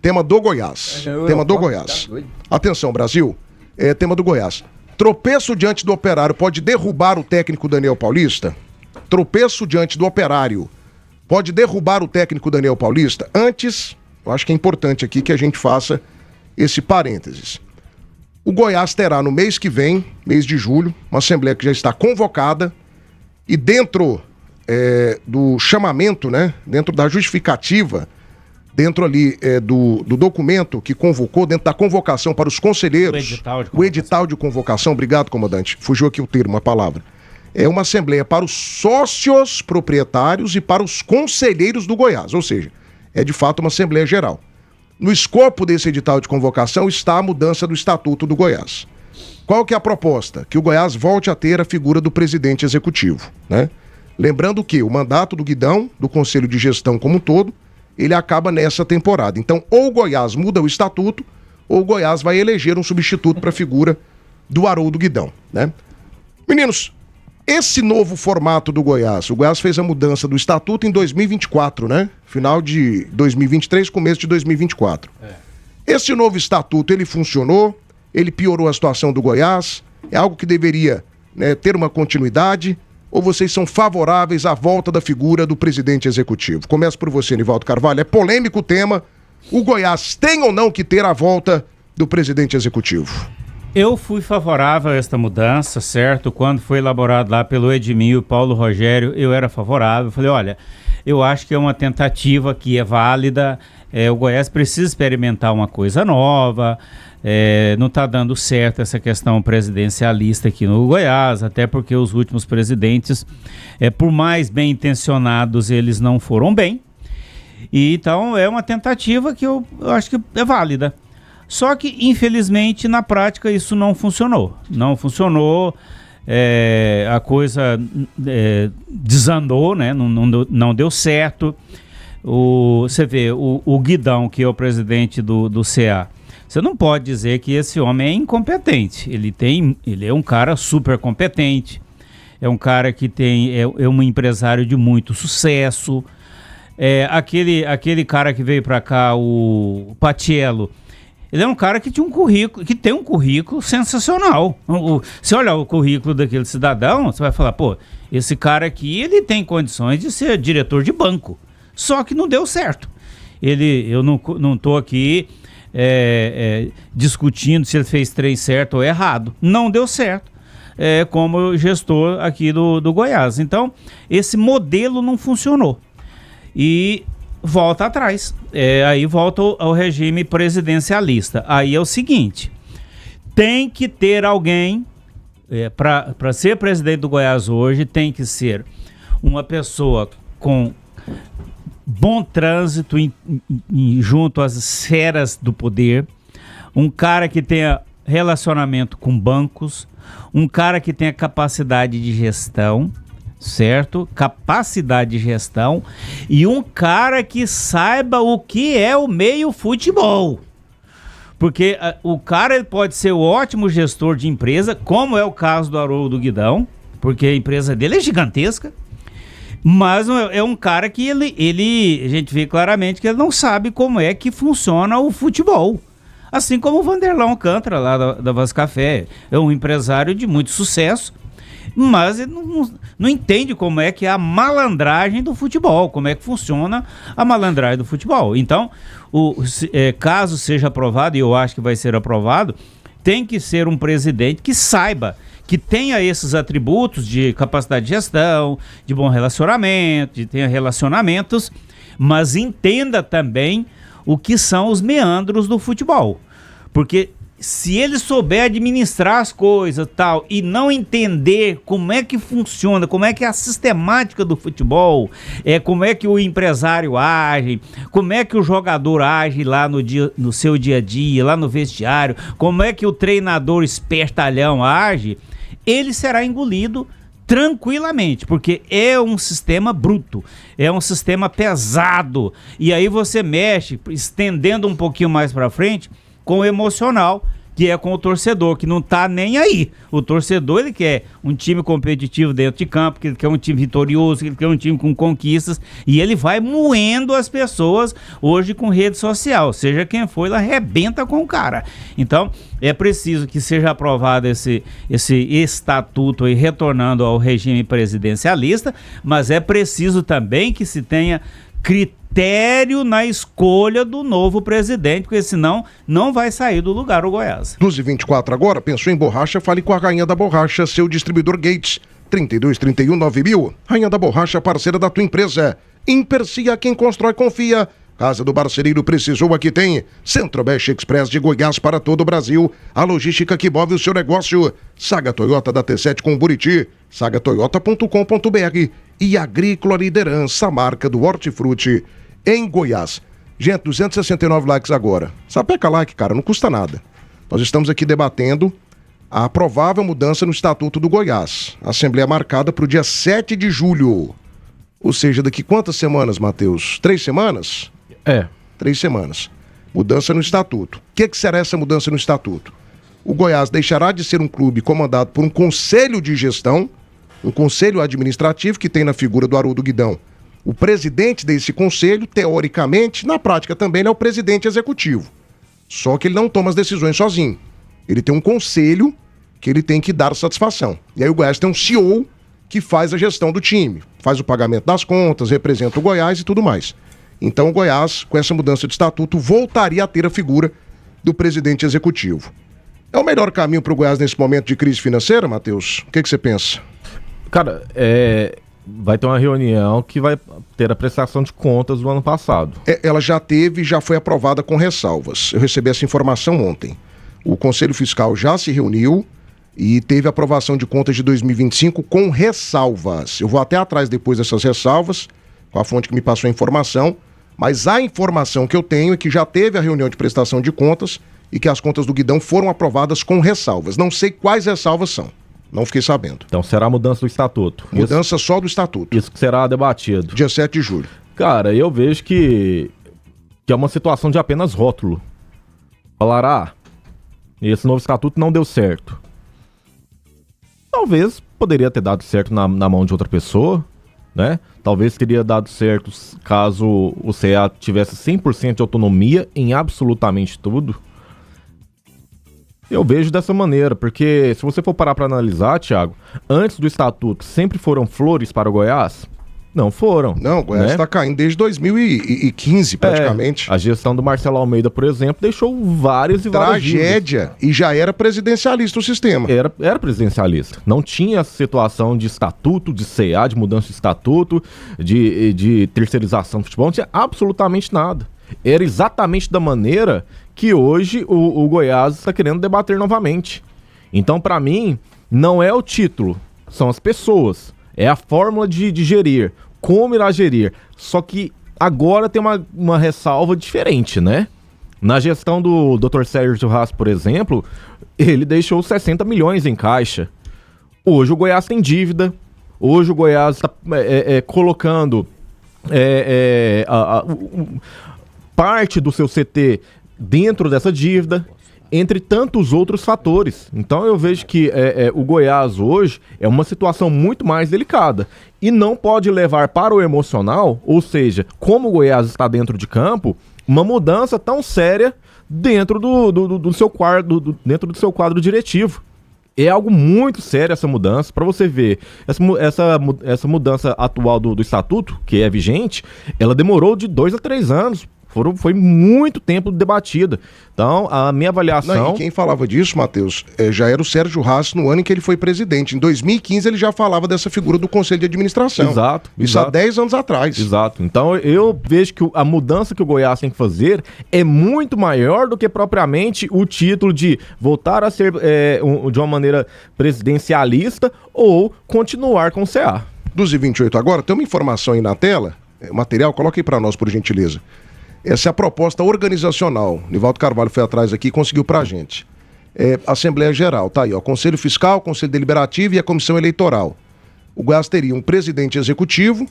tema do Goiás. Tema do Goiás. Atenção, Brasil. Tema do Goiás. Tropeço diante do Operário pode derrubar o técnico Daniel Paulista? Tropeço diante do Operário pode derrubar o técnico Daniel Paulista? Antes, eu acho que é importante aqui que a gente faça esse parênteses. O Goiás terá no mês que vem, mês de julho, uma assembleia que já está convocada e dentro do chamamento, né, dentro da justificativa, dentro ali do documento que convocou, dentro da convocação para os conselheiros, o edital de convocação, obrigado, comandante, fugiu aqui o termo, a palavra, é uma assembleia para os sócios proprietários e para os conselheiros do Goiás, ou seja, é de fato uma assembleia geral. No escopo desse edital de convocação está a mudança do Estatuto do Goiás. Qual que é a proposta? Que o Goiás volte a ter a figura do presidente executivo, né? Lembrando que o mandato do Guidão, do Conselho de Gestão como um todo, ele acaba nessa temporada. Então, ou o Goiás muda o Estatuto, ou o Goiás vai eleger um substituto para a figura do Haroldo Guidão, né? Meninos, esse novo formato do Goiás, o Goiás fez a mudança do Estatuto em 2024, né? Final de 2023, começo de 2024. Esse novo Estatuto, ele funcionou? Ele piorou a situação do Goiás? É algo que deveria, né, ter uma continuidade? Ou vocês são favoráveis à volta da figura do presidente executivo? Começo por você, Nivaldo Carvalho. É polêmico o tema. O Goiás tem ou não que ter a volta do presidente executivo? Eu fui favorável a esta mudança, certo? Quando foi elaborado lá pelo Edmil e Paulo Rogério, eu era favorável. Falei, olha, eu acho que é uma tentativa que é válida. O Goiás precisa experimentar uma coisa nova. Não está dando certo essa questão presidencialista aqui no Goiás, até porque os últimos presidentes, por mais bem intencionados, eles não foram bem. E, então é uma tentativa que eu acho que é válida. Só que, infelizmente, na prática isso não funcionou. Não funcionou, a coisa desandou, né? Não deu certo. Você vê, o Guidão, que é o presidente do CA, você não pode dizer que esse homem é incompetente. Ele é um cara super competente, é um cara que é um empresário de muito sucesso. Aquele cara que veio para cá, o Patiello, ele é um cara que tem um currículo sensacional. Você olha o currículo daquele cidadão, você vai falar, pô, esse cara aqui, ele tem condições de ser diretor de banco. Só que não deu certo. Eu não estou aqui discutindo se ele fez trem certo ou errado. Não deu certo. Como gestor aqui do Goiás. Então, esse modelo não funcionou. E volta atrás. Aí volta ao regime presidencialista. Aí é o seguinte, tem que ter alguém, para ser presidente do Goiás hoje, tem que ser uma pessoa com bom trânsito junto às esferas do poder, um cara que tenha relacionamento com bancos, um cara que tenha capacidade de gestão, certo? Capacidade de gestão e um cara que saiba o que é o meio futebol. Porque o cara ele pode ser um ótimo gestor de empresa, como é o caso do Haroldo Guidão, porque a empresa dele é gigantesca, mas é um cara que a gente vê claramente que ele não sabe como é que funciona o futebol. Assim como o Vanderlão Alcântara, lá da Vaz Café, é um empresário de muito sucesso, mas ele não entende como é que é a malandragem do futebol, como é que funciona a malandragem do futebol. Então, caso seja aprovado, e eu acho que vai ser aprovado, tem que ser um presidente que saiba, que tenha esses atributos de capacidade de gestão, de bom relacionamento, de ter relacionamentos, mas entenda também o que são os meandros do futebol. Porque se ele souber administrar as coisas tal, e não entender como é que funciona, como é que é a sistemática do futebol, como é que o empresário age, como é que o jogador age lá no seu dia a dia, lá no vestiário, como é que o treinador espertalhão age, ele será engolido tranquilamente, porque é um sistema bruto, é um sistema pesado, e aí você mexe, estendendo um pouquinho mais para frente, com o emocional, que é com o torcedor, que não tá nem aí. O torcedor, ele quer um time competitivo dentro de campo, que ele quer um time vitorioso, que ele quer um time com conquistas, e ele vai moendo as pessoas hoje com rede social, seja quem for, ele arrebenta com o cara. Então, é preciso que seja aprovado esse estatuto aí, retornando ao regime presidencialista, mas é preciso também que se tenha critério na escolha do novo presidente, porque senão não vai sair do lugar o Goiás. 12h24 agora, pensou em borracha? Fale com a Rainha da Borracha, seu distribuidor Gates, 3231-9000. Rainha da Borracha, parceira da tua empresa. Impercia, quem constrói confia. Casa do Barcereiro precisou, aqui tem. Centro-Oeste Express de Goiás para todo o Brasil. A logística que move o seu negócio. Saga Toyota da T7 com Buriti. sagatoyota.com.br. E Agrícola Liderança, marca do Hortifruti em Goiás. Gente, 269 likes agora. Sapeca like, cara, não custa nada. Nós estamos aqui debatendo a provável mudança no Estatuto do Goiás. A Assembleia marcada para o dia 7 de julho. Ou seja, daqui quantas semanas, Matheus? 3 semanas? 3 semanas. Mudança no Estatuto. O que será essa mudança no Estatuto? O Goiás deixará de ser um clube comandado por um conselho de gestão, um conselho administrativo que tem na figura do Haroldo Guidão o presidente desse conselho, teoricamente, na prática também ele é o presidente executivo. Só que ele não toma as decisões sozinho. Ele tem um conselho que ele tem que dar satisfação. E aí o Goiás tem um CEO que faz a gestão do time, faz o pagamento das contas, representa o Goiás e tudo mais. Então o Goiás, com essa mudança de estatuto, voltaria a ter a figura do presidente executivo. É o melhor caminho para o Goiás nesse momento de crise financeira, Matheus? O que você pensa? Cara, vai ter uma reunião que vai ter a prestação de contas do ano passado. Ela já teve, já foi aprovada com ressalvas. Eu recebi essa informação ontem. O Conselho Fiscal já se reuniu e teve aprovação de contas de 2025 com ressalvas. Eu vou até atrás depois dessas ressalvas, com a fonte que me passou a informação, mas a informação que eu tenho é que já teve a reunião de prestação de contas e que as contas do Guidão foram aprovadas com ressalvas. Não sei quais ressalvas são. Não fiquei sabendo. Então será a mudança do estatuto. Mudança só do estatuto. Isso que será debatido. Dia 7 de julho. Cara, eu vejo que é uma situação de apenas rótulo. Falar, esse novo estatuto não deu certo. Talvez poderia ter dado certo na mão de outra pessoa, né? Talvez teria dado certo caso o CA tivesse 100% de autonomia em absolutamente tudo. Eu vejo dessa maneira, porque se você for parar para analisar, Thiago, antes do estatuto sempre foram flores para o Goiás? Não foram. Não, o Goiás está caindo desde 2015 praticamente. A gestão do Marcelo Almeida, por exemplo, deixou várias e várias tragédia. E já era presidencialista o sistema. Era presidencialista. Não tinha situação de estatuto, de CA, de mudança de estatuto, de terceirização do futebol, não tinha absolutamente nada. Era exatamente da maneira que hoje o Goiás está querendo debater novamente. Então, para mim, não é o título, são as pessoas. É a fórmula de gerir, como irá gerir. Só que agora tem uma ressalva diferente, né? Na gestão do Dr. Sérgio Haas, por exemplo, ele deixou 60 milhões em caixa. Hoje o Goiás tem dívida. Hoje o Goiás está colocando parte do seu CT dentro dessa dívida, entre tantos outros fatores. Então eu vejo que o Goiás hoje é uma situação muito mais delicada e não pode levar para o emocional, ou seja, como o Goiás está dentro de campo, uma mudança tão séria dentro do seu quadro diretivo. É algo muito sério essa mudança. Para você ver, essa mudança atual do estatuto, que é vigente, ela demorou de 2 a 3 anos. Foi muito tempo debatida. Então, a minha avaliação... Não, e quem falava disso, Matheus, já era o Sérgio Haas no ano em que ele foi presidente. Em 2015, ele já falava dessa figura do Conselho de Administração. Exato. Isso há 10 anos atrás. Exato. Então, eu vejo que a mudança que o Goiás tem que fazer é muito maior do que propriamente o título de voltar a ser de uma maneira presidencialista ou continuar com o CA. 12h28 agora, tem uma informação aí na tela, material, coloca aí para nós, por gentileza. Essa é a proposta organizacional. Nivaldo Carvalho foi atrás aqui e conseguiu pra gente. Assembleia Geral, tá aí, ó. Conselho Fiscal, Conselho Deliberativo e a Comissão Eleitoral. O Goiás teria um presidente executivo,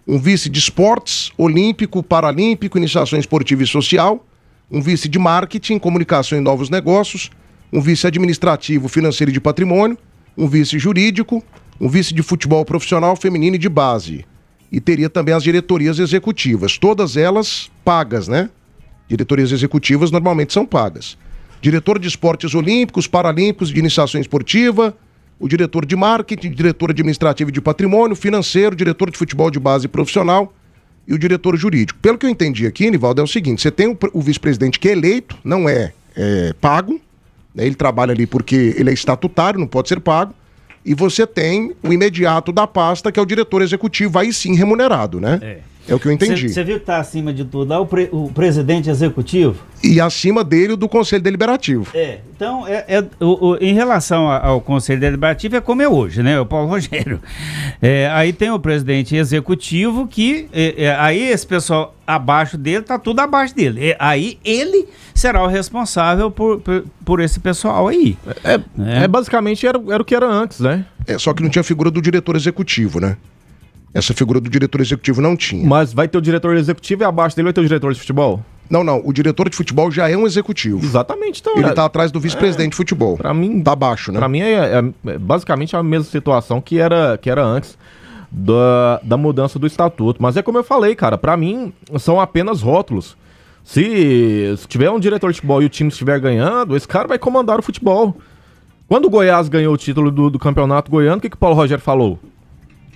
um vice de esportes, olímpico, paralímpico, iniciação esportiva e social, um vice de marketing, comunicação e novos negócios, um vice administrativo, financeiro e de patrimônio, um vice jurídico, um vice de futebol profissional, feminino e de base. E teria também as diretorias executivas, todas elas pagas, né? Diretorias executivas normalmente são pagas. Diretor de esportes olímpicos, paralímpicos, de iniciação esportiva, o diretor de marketing, diretor administrativo e de patrimônio, financeiro, diretor de futebol de base profissional e o diretor jurídico. Pelo que eu entendi aqui, Nivaldo, é o seguinte, você tem o vice-presidente que é eleito, não é pago, né? Ele trabalha ali porque ele é estatutário, não pode ser pago, e você tem o imediato da pasta, que é o diretor executivo, aí sim remunerado, né? É o que eu entendi. Você viu que está acima de tudo lá o presidente executivo? E acima dele o do Conselho Deliberativo. Então, em relação ao Conselho Deliberativo, é como é hoje, né? O Paulo Rogério. Aí tem o presidente executivo que, aí esse pessoal abaixo dele, tá tudo abaixo dele. Aí ele será o responsável por esse pessoal aí. Basicamente era o que era antes, né? Só que não tinha a figura do diretor executivo, né? Essa figura do diretor executivo não tinha. Mas vai ter o diretor executivo e abaixo dele vai ter o diretor de futebol? Não. O diretor de futebol já é um executivo. Exatamente. Então, ele tá atrás do vice-presidente de futebol. Pra mim... Tá abaixo, né? Pra mim é basicamente a mesma situação que era antes da mudança do estatuto. Mas é como eu falei, cara, pra mim são apenas rótulos. Se tiver um diretor de futebol e o time estiver ganhando, esse cara vai comandar o futebol. Quando o Goiás ganhou o título do campeonato goiano, o que o Paulo Rogério falou?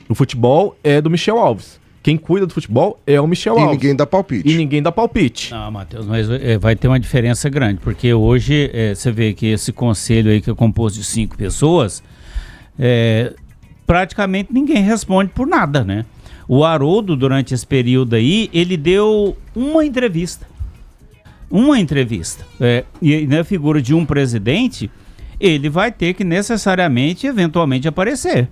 O futebol é do Michel Alves. Quem cuida do futebol é o Michel Alves. E ninguém dá palpite. Não, Matheus, mas vai ter uma diferença grande, porque hoje você vê que esse conselho aí que é composto de 5 pessoas, praticamente ninguém responde por nada, né? O Haroldo, durante esse período aí, ele deu uma entrevista. E na figura de um presidente, ele vai ter que necessariamente, eventualmente, aparecer.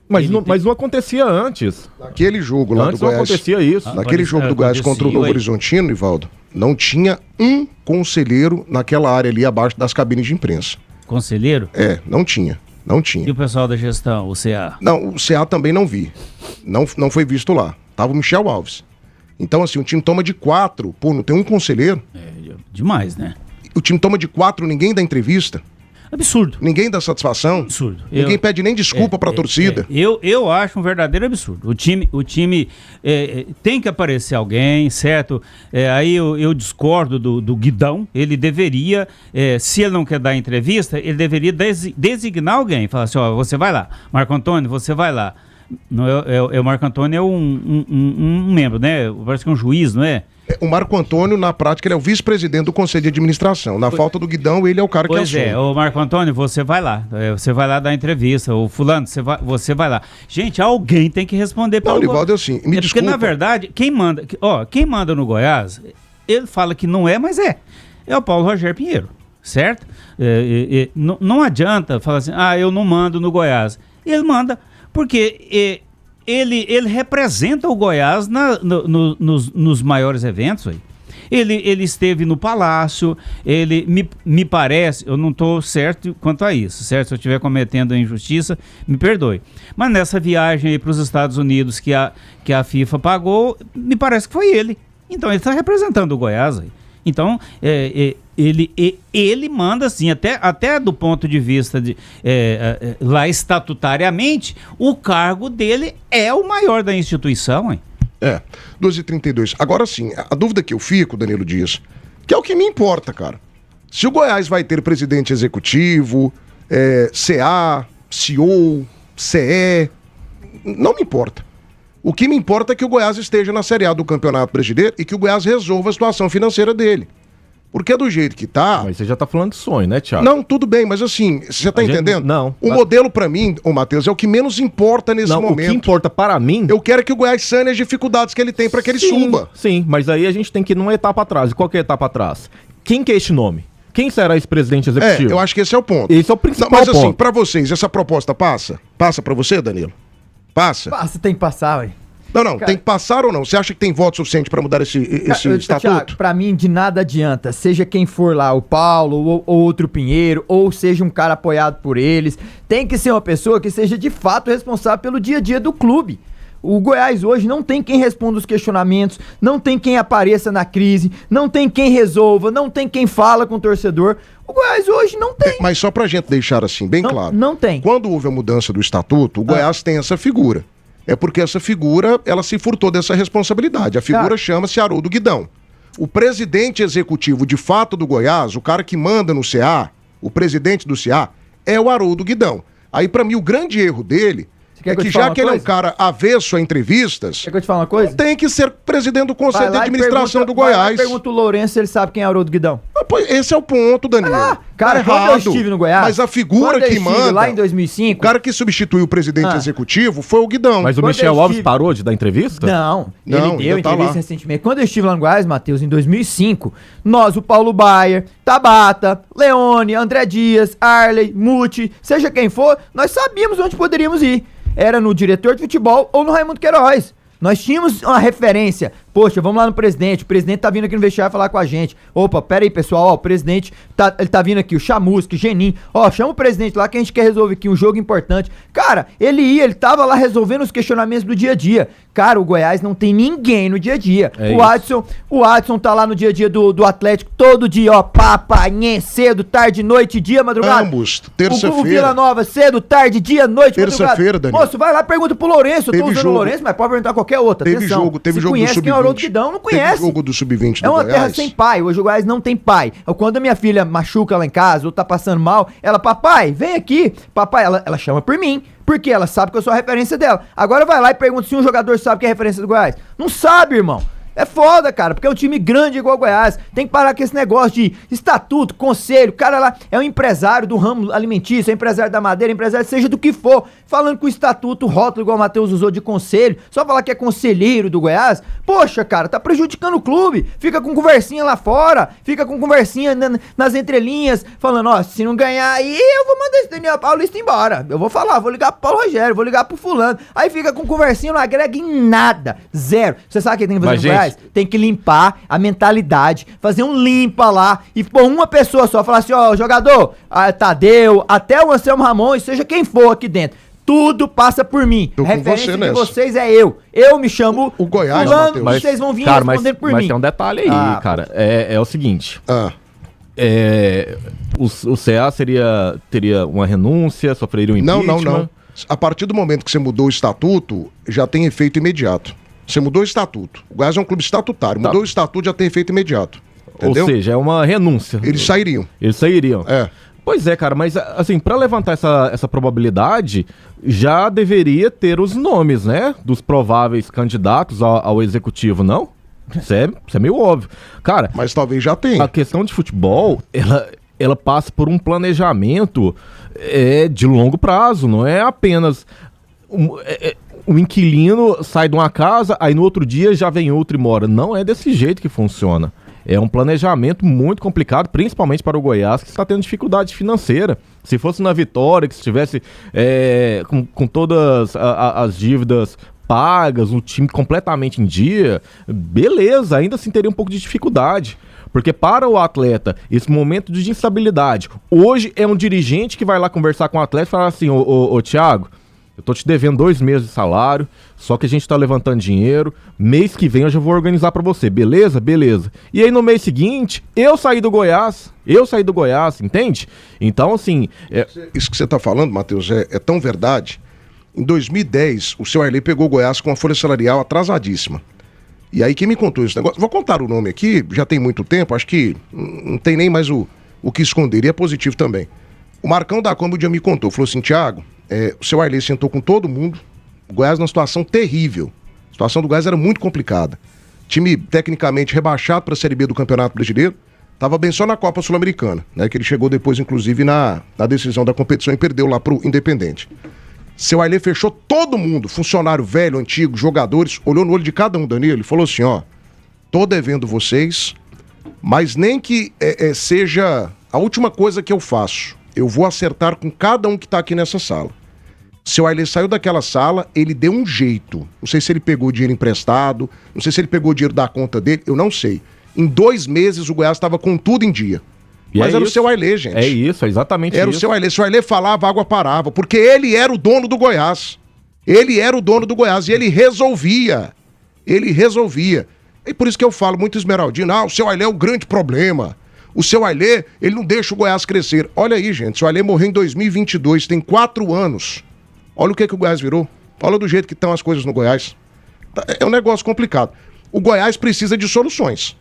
Mas não acontecia antes. Naquele jogo lá antes do Goiás. Não acontecia isso. Naquele jogo do Goiás contra o Novo Horizontino, Nivaldo, não tinha um conselheiro naquela área ali abaixo das cabines de imprensa. Conselheiro? Não tinha. E o pessoal da gestão, o CA? Não, o CA também não vi. Não foi visto lá. Tava o Michel Alves. Então, assim, o time toma de 4. Pô, não tem um conselheiro? Demais, né? O time toma de 4, ninguém dá entrevista. Absurdo. Ninguém dá satisfação. Absurdo. Ninguém pede nem desculpa pra torcida. Eu acho um verdadeiro absurdo. O time tem que aparecer alguém, certo? Aí eu discordo do Guidão. Ele deveria, se ele não quer dar entrevista, ele deveria designar alguém. Falar assim, ó, você vai lá. Marco Antônio, você vai lá. Não, o Marco Antônio é um membro, né? Parece que é um juiz, não é? O Marco Antônio, na prática, ele é o vice-presidente do Conselho de Administração. Na falta do Guidão, ele é o cara que assume. Pois o Marco Antônio, você vai lá. Você vai lá dar entrevista. O fulano, você vai lá. Gente, alguém tem que responder pelo... Não, Nivaldo, assim, me desculpa. Porque, na verdade, quem manda no Goiás, ele fala que não é, mas é. É o Paulo Rogério Pinheiro, certo? Não adianta falar assim, eu não mando no Goiás. Ele manda, porque... Ele representa o Goiás nos maiores eventos. Aí. Ele esteve no Palácio, ele me parece, eu não estou certo quanto a isso, certo? Se eu estiver cometendo injustiça, me perdoe. Mas nessa viagem para os Estados Unidos que a FIFA pagou, me parece que foi ele. Então ele está representando o Goiás. Aí. Então, ele manda assim, até do ponto de vista de lá estatutariamente, o cargo dele é o maior da instituição, hein? 2h32. Agora sim, a dúvida que eu fico, Danilo Dias, que é o que me importa, cara. Se o Goiás vai ter presidente executivo, CA, CEO, CE, não me importa. O que me importa é que o Goiás esteja na Série A do Campeonato Brasileiro e que o Goiás resolva a situação financeira dele. Porque do jeito que tá... Mas você já tá falando de sonho, né, Thiago? Não, tudo bem, mas assim, você tá entendendo? Não. O modelo pra mim, Matheus, é o que menos importa nesse momento. O que importa para mim... Eu quero que o Goiás sane as dificuldades que ele tem pra que ele suba. Sim, mas aí a gente tem que ir numa etapa atrás. E qual que é a etapa atrás? Quem que é este nome? Quem será esse presidente executivo? Eu acho que esse é o ponto. Esse é o principal ponto. Mas assim, pra vocês, essa proposta passa? Passa pra você, Danilo? Passa? Passa, tem que passar, ué. Não, cara, tem que passar ou não? Você acha que tem voto suficiente para mudar esse estatuto? Thiago, pra mim, de nada adianta. Seja quem for lá, o Paulo, ou outro Pinheiro, ou seja um cara apoiado por eles. Tem que ser uma pessoa que seja de fato responsável pelo dia a dia do clube. O Goiás hoje não tem quem responda os questionamentos, não tem quem apareça na crise, não tem quem resolva, não tem quem fala com o torcedor. O Goiás hoje não tem. Mas só pra gente deixar assim bem claro. Não tem. Quando houve a mudança do estatuto, o Goiás tem essa figura. É porque essa figura, ela se furtou dessa responsabilidade. A figura chama-se Haroldo Guidão. O presidente executivo de fato do Goiás, o cara que manda no CA, o presidente do CA, é o Haroldo Guidão. Aí pra mim o grande erro dele é que já que ele é um cara avesso a entrevistas, quer que eu te fale uma coisa? Não tem que ser presidente do Conselho de Administração do Goiás. Pergunta o Lourenço se ele sabe quem é Haroldo Guidão. Esse é o ponto, Danilo. Cara, quando eu estive no Goiás... Mas a figura que manda... lá em 2005... O cara que substituiu o presidente executivo foi o Guidão. Mas o Michel Alves parou de dar entrevista? Não, ele deu entrevista recentemente. Quando eu estive lá no Goiás, Matheus, em 2005, nós, o Paulo Baier, Tabata, Leone, André Dias, Arley, Muti, seja quem for, nós sabíamos onde poderíamos ir. Era no diretor de futebol ou no Raimundo Queiroz. Nós tínhamos uma referência. Poxa, vamos lá no presidente. O presidente tá vindo aqui no vestiário falar com a gente. Opa, pera aí, pessoal. Ó, o presidente ele tá vindo aqui, o Chamusca, o Genin. Ó, chama o presidente lá que a gente quer resolver aqui um jogo importante. Cara, ele tava lá resolvendo os questionamentos do dia a dia. Cara, o Goiás não tem ninguém no dia a dia. O Adson tá lá no dia a dia do Atlético todo dia, ó, papanhê, cedo, tarde, noite, dia, madrugada. Ambos, terça-feira. O Vila Nova, cedo, tarde, dia, noite, terça-feira, Danilo. Moço, vai lá, pergunta pro Lourenço. Eu tô usando o Lourenço, mas pode perguntar qualquer outra. Teve jogo do Sub-20. Não conhece. Teve jogo do Sub-20 do É uma Goiás. terra sem pai. Hoje o Goiás não tem pai. Quando a minha filha machuca lá em casa ou tá passando mal, ela, papai, vem aqui. Papai, ela chama por mim. Porque ela sabe que eu sou a referência dela. Agora vai lá e pergunta se um jogador sabe que é a referência do Goiás. Não sabe, irmão. É foda, cara, porque é um time grande igual o Goiás. Tem que parar com esse negócio de estatuto, conselho. O cara lá é um empresário do ramo alimentício, é empresário da madeira, empresário seja do que for. Falando com o estatuto, rótulo, igual o Matheus usou de conselho. Só falar que é conselheiro do Goiás. Poxa, cara, tá prejudicando o clube. Fica com conversinha lá fora. Fica com conversinha nas entrelinhas. Falando, ó, se não ganhar aí, eu vou mandar esse Daniel Paulista embora. Eu vou falar, vou ligar pro Paulo Rogério, vou ligar pro fulano. Aí fica com conversinha, não agrega em nada. Zero. Você sabe o que tem que fazer no Goiás? Tem que limpar a mentalidade, fazer um limpa lá e pôr uma pessoa só, falar assim, ó, jogador, Tadeu, até o Anselmo Ramon, seja quem for aqui dentro, tudo passa por mim. Tô referência de vocês é eu. Eu me chamo o Goiás, fulano, mas vocês vão vir respondendo por mim. Mas tem um detalhe aí, cara, é o seguinte, o CA teria uma renúncia, sofreria um impeachment? Não. A partir do momento que você mudou o estatuto, já tem efeito imediato. Você mudou o estatuto. O Goiás é um clube estatutário. Mudou o estatuto, já tem efeito imediato. Entendeu? Ou seja, é uma renúncia. Eles sairiam. É. Pois é, cara, mas assim, pra levantar essa probabilidade, já deveria ter os nomes, né? Dos prováveis candidatos ao executivo, não? Isso é meio óbvio. Cara... Mas talvez já tenha. A questão de futebol, ela passa por um planejamento de longo prazo, não é apenas... O inquilino sai de uma casa, aí no outro dia já vem outro e mora. Não é desse jeito que funciona. É um planejamento muito complicado, principalmente para o Goiás, que está tendo dificuldade financeira. Se fosse na Vitória, que estivesse com todas as dívidas pagas, um time completamente em dia, beleza, ainda assim teria um pouco de dificuldade. Porque para o atleta, esse momento de instabilidade, hoje é um dirigente que vai lá conversar com o atleta e falar assim, ô Thiago, eu tô te devendo 2 meses de salário, só que a gente tá levantando dinheiro, mês que vem eu já vou organizar pra você, beleza? Beleza. E aí no mês seguinte, eu saí do Goiás, entende? Então assim... Isso que você tá falando, Matheus, é tão verdade. Em 2010, o seu Arley pegou o Goiás com uma folha salarial atrasadíssima. E aí quem me contou esse negócio... Vou contar o nome aqui, já tem muito tempo, acho que não tem nem mais o que esconder, e é positivo também. O Marcão da Kombi um dia me contou, falou assim, Thiago... o seu Arley sentou com todo mundo, o Goiás numa situação terrível. A situação do Goiás era muito complicada. Time tecnicamente rebaixado para a Série B do Campeonato Brasileiro, estava bem só na Copa Sul-Americana, né, que ele chegou depois, inclusive, na decisão da competição e perdeu lá pro Independente. Seu Arley fechou todo mundo, funcionário velho, antigo, jogadores, olhou no olho de cada um, Danilo, e falou assim, ó, tô devendo vocês, mas nem que seja a última coisa que eu faço. Eu vou acertar com cada um que tá aqui nessa sala. Seu Arley saiu daquela sala, ele deu um jeito. Não sei se ele pegou dinheiro emprestado, não sei se ele pegou dinheiro da conta dele, eu não sei. Em 2 meses o Goiás estava com tudo em dia. Mas era o seu Arley, gente. É isso, é exatamente isso. Era o seu Arley. Se o Arley falava, a água parava, porque ele era o dono do Goiás. Ele era o dono do Goiás e ele resolvia. Ele resolvia. E por isso que eu falo muito Esmeraldino, o seu Ailê é o grande problema. O seu Ailê, ele não deixa o Goiás crescer. Olha aí, gente, o seu Ailê morreu em 2022, tem 4 anos. Olha o que o Goiás virou. Olha do jeito que estão as coisas no Goiás. É um negócio complicado. O Goiás precisa de soluções.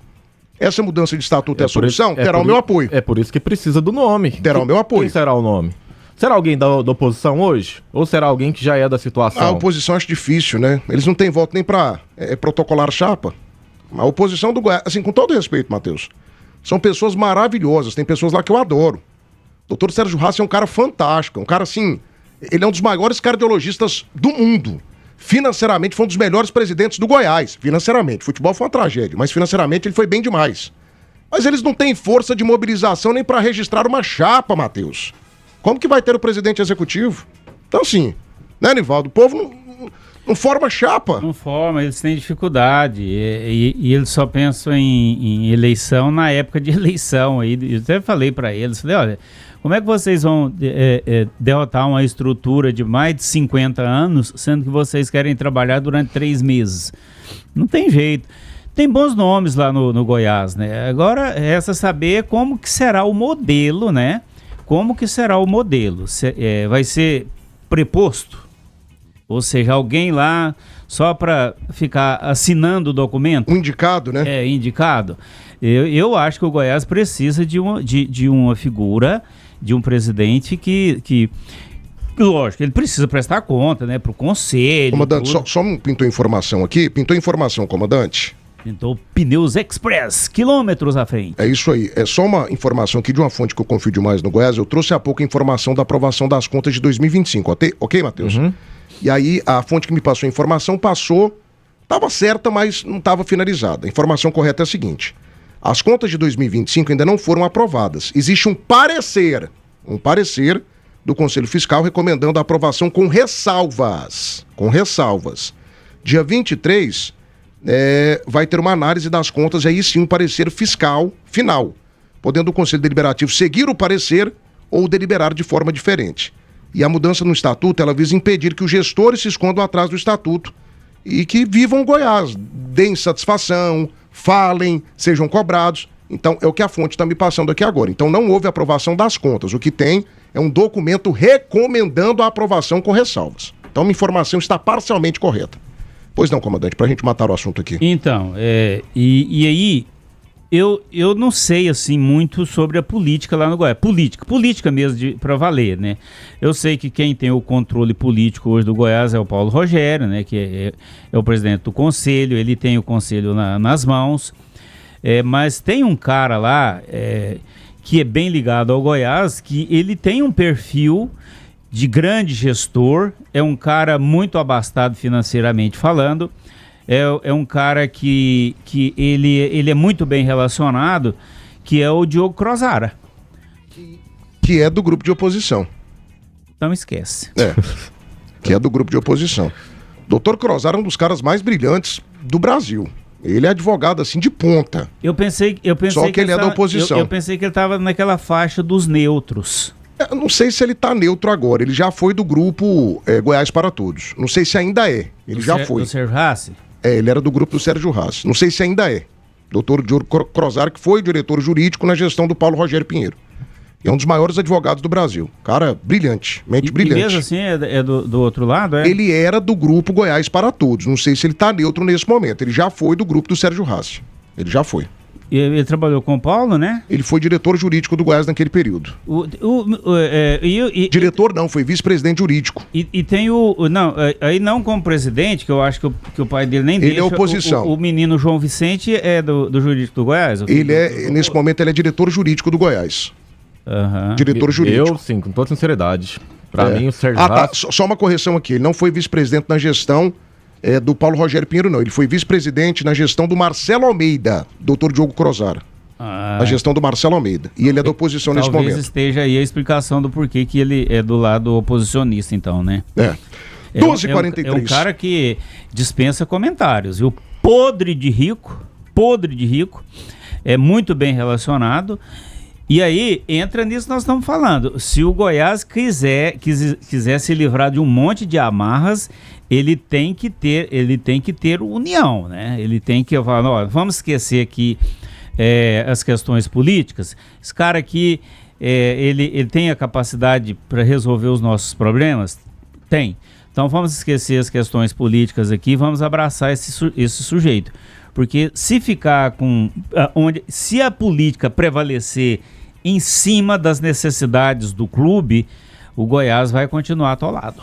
Essa mudança de estatuto é a solução? Terá o meu apoio. É por isso que precisa do nome. Terá o meu apoio. Quem será o nome? Será alguém da oposição hoje? Ou será alguém que já é da situação? A oposição acho difícil, né? Eles não têm voto nem pra protocolar chapa. A oposição do Goiás, assim, com todo respeito, Matheus, são pessoas maravilhosas. Tem pessoas lá que eu adoro. O doutor Sérgio Rassi é um cara fantástico. Um cara, assim, ele é um dos maiores cardiologistas do mundo. Financeiramente foi um dos melhores presidentes do Goiás. Financeiramente. Futebol foi uma tragédia, mas financeiramente ele foi bem demais. Mas eles não têm força de mobilização nem pra registrar uma chapa, Matheus. Como que vai ter o presidente executivo? Então, assim, né, Nivaldo? O povo não forma chapa. Não forma, eles têm dificuldade. E eles só pensam em eleição na época de eleição. Aí eu até falei para eles, falei, olha, como é que vocês vão derrotar uma estrutura de mais de 50 anos, sendo que vocês querem trabalhar durante 3 meses? Não tem jeito. Tem bons nomes lá no Goiás, né? Agora, resta saber como que será o modelo, né? Como que será o modelo? Vai ser preposto? Ou seja, alguém lá só para ficar assinando o documento? Um indicado, né? Indicado. Eu acho que o Goiás precisa de uma figura, de um presidente que lógico, ele precisa prestar conta, né? Para o conselho. Comandante, só pintou informação aqui. Pintou informação, comandante. Pintou Pneus Express, quilômetros à frente. É isso aí. É só uma informação aqui de uma fonte que eu confio demais no Goiás. Eu trouxe há pouco a informação da aprovação das contas de 2025. Ok, Matheus? Uhum. E aí, a fonte que me passou a informação estava certa, mas não estava finalizada. A informação correta é a seguinte. As contas de 2025 ainda não foram aprovadas. Existe um parecer do Conselho Fiscal recomendando a aprovação com ressalvas. Dia 23... vai ter uma análise das contas e aí sim um parecer fiscal final, podendo o Conselho Deliberativo seguir o parecer ou deliberar de forma diferente. E a mudança no estatuto, ela visa impedir que os gestores se escondam atrás do estatuto e que vivam Goiás, deem satisfação, falem, sejam cobrados. Então é o que a fonte está me passando aqui agora. Então não houve aprovação das contas, o que tem é um documento recomendando a aprovação com ressalvas. Então a informação está parcialmente correta. Pois não, comandante, pra gente matar o assunto aqui. Então, e aí, eu não sei, assim, muito sobre a política lá no Goiás. Política mesmo, pra valer, né? Eu sei que quem tem o controle político hoje do Goiás é o Paulo Rogério, né? Que é o presidente do conselho, ele tem o conselho nas mãos. Mas tem um cara lá, que é bem ligado ao Goiás, que ele tem um perfil de grande gestor, é um cara muito abastado financeiramente falando, é um cara que ele é muito bem relacionado, que é o Diogo Crozara. Que é do grupo de oposição. Então esquece. Que é do grupo de oposição. Doutor Crozara é um dos caras mais brilhantes do Brasil. Ele é advogado, assim, de ponta. Eu pensei Só que ele é da oposição. Eu pensei que ele estava naquela faixa dos neutros. Eu não sei se ele tá neutro agora. Ele já foi do grupo Goiás para Todos. Não sei se ainda é. Ele já foi. Do Sérgio Rassi? Ele era do grupo do Sérgio Rassi. Não sei se ainda é. Doutor Diogo Crozara, que foi diretor jurídico na gestão do Paulo Rogério Pinheiro. É um dos maiores advogados do Brasil. Cara brilhante, mente brilhante. E mesmo assim é do outro lado, é? Ele era do grupo Goiás para Todos. Não sei se ele tá neutro nesse momento. Ele já foi do grupo do Sérgio Rassi. Ele já foi. Ele trabalhou com o Paulo, né? Ele foi diretor jurídico do Goiás naquele período. Diretor não, foi vice-presidente jurídico. E tem aí não como presidente, que eu acho que o pai dele nem deixa. Ele é oposição. O menino João Vicente é do jurídico do Goiás? Nesse momento, ele é diretor jurídico do Goiás. Uhum. Diretor jurídico. Eu, sim, com toda sinceridade. Pra mim, o Sérgio Rassi... Só uma correção aqui. Ele não foi vice-presidente na gestão do Paulo Rogério Pinheiro, não. Ele foi vice-presidente na gestão do Marcelo Almeida, doutor Diogo Crozara. Na gestão do Marcelo Almeida. E ele é da oposição nesse momento. Talvez esteja aí a explicação do porquê que ele é do lado oposicionista, então, né? 12h43. É um cara que dispensa comentários. E o podre de rico, é muito bem relacionado E aí, entra nisso que nós estamos falando. Se o Goiás quiser se livrar de um monte de amarras, ele tem que ter união, né? Ele tem que falar, ó, vamos esquecer aqui as questões políticas. Esse cara aqui, ele tem a capacidade para resolver os nossos problemas? Tem. Então vamos esquecer as questões políticas aqui, vamos abraçar esse sujeito. Porque se ficar se a política prevalecer em cima das necessidades do clube, o Goiás vai continuar atolado.